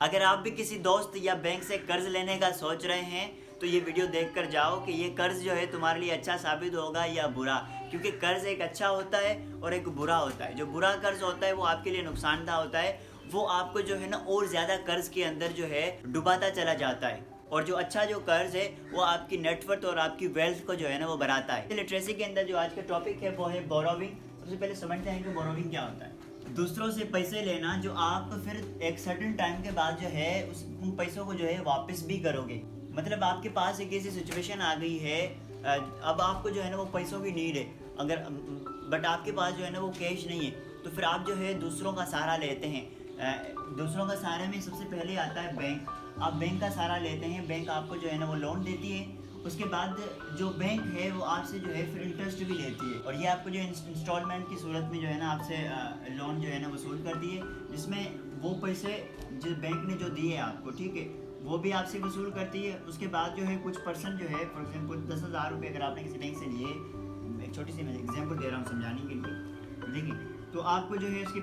अगर आप भी किसी दोस्त या बैंक से कर्ज लेने का सोच रहे हैं तो ये वीडियो देखकर जाओ कि ये कर्ज जो है तुम्हारे लिए अच्छा साबित होगा या बुरा। क्योंकि कर्ज एक अच्छा होता है और एक बुरा होता है। जो बुरा कर्ज होता है वो आपके लिए नुकसानदायक होता है, वो आपको जो है ना और ज़्यादा कर्ज के अंदर जो है डुबाता चला जाता है। और जो अच्छा जो कर्ज है वो आपकी नेटवर्थ और आपकी वेल्थ को जो है ना वो बढ़ाता है। लिटरेसी के अंदर जो आज का टॉपिक है वो है बोरोविंग। सबसे पहले समझते हैं कि बोरोविंग क्या होता है। दूसरों से पैसे लेना जो आप फिर एक सर्टेन टाइम के बाद जो है उन पैसों को जो है वापस भी करोगे। मतलब आपके पास एक ऐसी सिचुएशन आ गई है, अब आपको जो है ना वो पैसों की नीड है, अगर बट आपके पास जो है ना वो कैश नहीं है, तो फिर आप जो है दूसरों का सहारा लेते हैं। दूसरों का सहारे में सबसे पहले आता है बैंक। आप बैंक का सहारा लेते हैं, बैंक आपको जो है ना वो लोन देती है। उसके बाद जो बैंक है वो आपसे जो है फिर इंटरेस्ट भी लेती है, और ये आपको जो इंस्टॉलमेंट की सूरत में जो है ना आपसे लोन जो है ना वसूल करती है, जिसमें वो पैसे जो बैंक ने जो दिए आपको, ठीक है, वो भी आपसे वसूल करती है। उसके बाद जो है कुछ परसेंट जो है, फॉर एग्जाम्पल 10,000 रुपये अगर आपने किसी बैंक से लिए, एक छोटी सी मैं एग्जाम्पल दे रहा हूँ समझाने के लिए, देखिए, तो आपको जो है उसके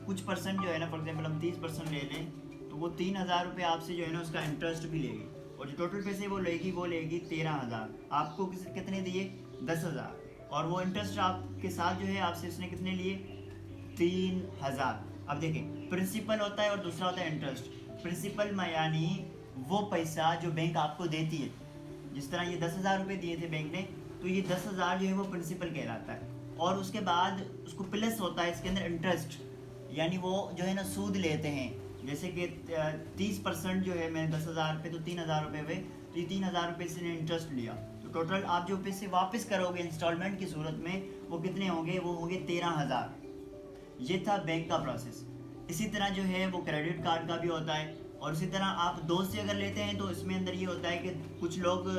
कुछ परसेंट जो है ना, फॉर एग्जाम्पल हम 30% ले लें, तो वो 3,000 रुपये आपसे जो है ना उसका इंटरेस्ट भी लेगी, और जो टोटल पैसे वो लेगी 13,000। आपको कितने दिए? 10,000, और वो इंटरेस्ट आपके साथ जो है आपसे उसने कितने लिए? 3,000। अब देखें, प्रिंसिपल होता है और दूसरा होता है इंटरेस्ट। प्रिंसिपल में यानी वो पैसा जो बैंक आपको देती है, जिस तरह ये 10,000 रुपये दिए थे बैंक ने, तो ये 10,000 जो है वो प्रिंसिपल कहलाता है। और उसके बाद उसको प्लस होता है इसके अंदर इंटरेस्ट, यानी वो जो है ना सूद लेते हैं। जैसे कि 30% जो है, मैंने 10,000 रुपये तो 3,000 रुपये हुए, तो ये 3,000 रुपये से इंटरेस्ट लिया, तो टोटल आप जो पैसे वापस करोगे इंस्टॉलमेंट की सूरत में वो कितने होंगे? वो होंगे 13,000। ये था बैंक का प्रोसेस। इसी तरह जो है वो क्रेडिट कार्ड का भी होता है, और इसी तरह आप दोस्त से अगर लेते हैं तो इसमें अंदर ये होता है कि कुछ लोग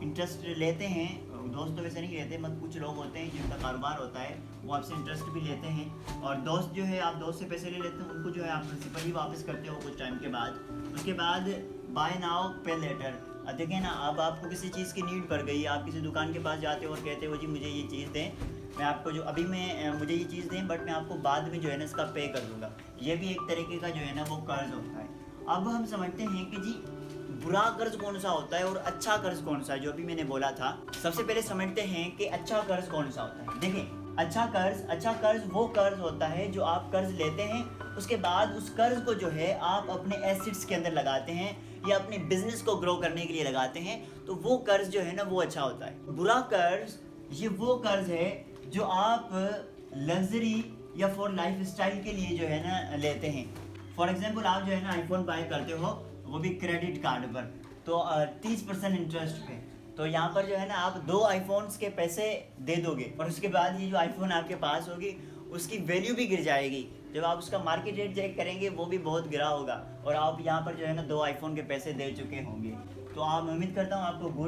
इंटरेस्ट लेते हैं, दोस्त तो वैसे नहीं लेते, मगर कुछ लोग होते हैं जिनका कारोबार होता है, वो आपसे इंटरेस्ट भी लेते हैं। और दोस्त जो है, आप दोस्त से पैसे ले लेते हैं, उनको जो है आप प्रिंसिपल ही वापस करते हो कुछ टाइम के बाद। उसके बाद बाय नाउ पे लेटर। अब देखें ना, अब आपको किसी चीज़ की नीड पड़ गई, आप किसी दुकान के पास जाते हो और कहते हो जी मुझे ये चीज़ दें, मैं आपको जो अभी मैं मुझे ये चीज़ दें, बट मैं आपको बाद में जो है ना इसका पे कर दूँगा। ये भी एक तरीके का जो है ना वो कर्ज होता है। अब हम समझते हैं कि जी बुरा कर्ज कौन सा होता है और अच्छा कर्ज कौन सा है, जो अभी मैंने बोला था। सबसे पहले समझते हैं कि अच्छा कर्ज कौन सा होता है। देखें, अच्छा कर्ज वो कर्ज होता है जो आप कर्ज लेते हैं, उसके बाद उस कर्ज को जो है आप अपने एसेट्स के अंदर लगाते हैं या अपने बिजनेस को ग्रो करने के लिए लगाते हैं, तो वो कर्ज जो है ना वो अच्छा होता है। बुरा कर्ज ये वो कर्ज है जो आप लग्जरी या फॉर लाइफ स्टाइल के लिए जो है ना लेते हैं। फॉर एग्जाम्पल आप जो है ना आईफोन बाय करते हो, वो भी क्रेडिट कार्ड पर, तो 30% इंटरेस्ट पे, तो यहाँ पर जो है ना आप 2 आईफोन्स के पैसे दे दोगे, और उसके बाद ये जो आईफोन आपके पास होगी उसकी वैल्यू भी गिर जाएगी। जब आप उसका मार्केट रेट चेक करेंगे वो भी बहुत गिरा होगा, और आप यहाँ पर जो है ना 2 आईफोन के पैसे दे चुके होंगे। तो आप, उम्मीद करता हूँ आपको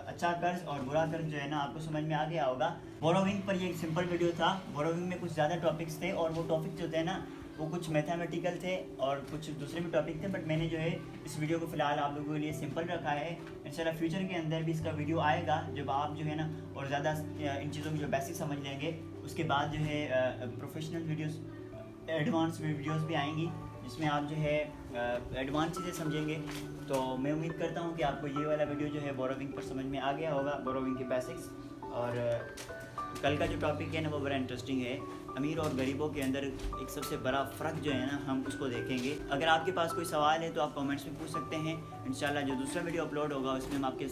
अच्छा कर्ज और बुरा कर्ज जो है ना आपको समझ में आ गया होगा। बोरोविंग पर ये एक सिंपल वीडियो था। बोरोविंग में कुछ ज़्यादा टॉपिक्स थे, और वो टॉपिक जो थे ना वो कुछ मैथमेटिकल थे और कुछ दूसरे भी टॉपिक थे, बट मैंने जो है इस वीडियो को फिलहाल आप लोगों के लिए सिंपल रखा है। इंशाल्लाह फ्यूचर के अंदर भी इसका वीडियो आएगा, जब आप जो है ना और ज़्यादा इन चीज़ों की जो बेसिक समझ लेंगे। उसके बाद जो है प्रोफेशनल वीडियोस, एडवांस वीडियोस भी आएंगी, जिसमें आप जो है एडवांस चीज़ें समझेंगे। तो मैं उम्मीद करता हूँ कि आपको ये वाला वीडियो जो है बोरोविंग पर समझ में आ गया होगा, बोरोविंग के बेसिक्स। और कल का जो टॉपिक है ना वो बड़ा इंटरेस्टिंग है। अमीर और गरीबों के अंदर एक सबसे बड़ा फ़र्क जो है ना हम उसको देखेंगे। अगर आपके पास कोई सवाल है तो आप कमेंट्स में पूछ सकते हैं। इंशाल्लाह जो दूसरा वीडियो अपलोड होगा उसमें हम आपके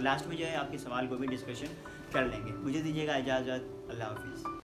लास्ट में जो है आपके सवाल को भी डिस्कशन कर लेंगे। मुझे दीजिएगा इजाज़त। अल्लाह हाफिज़।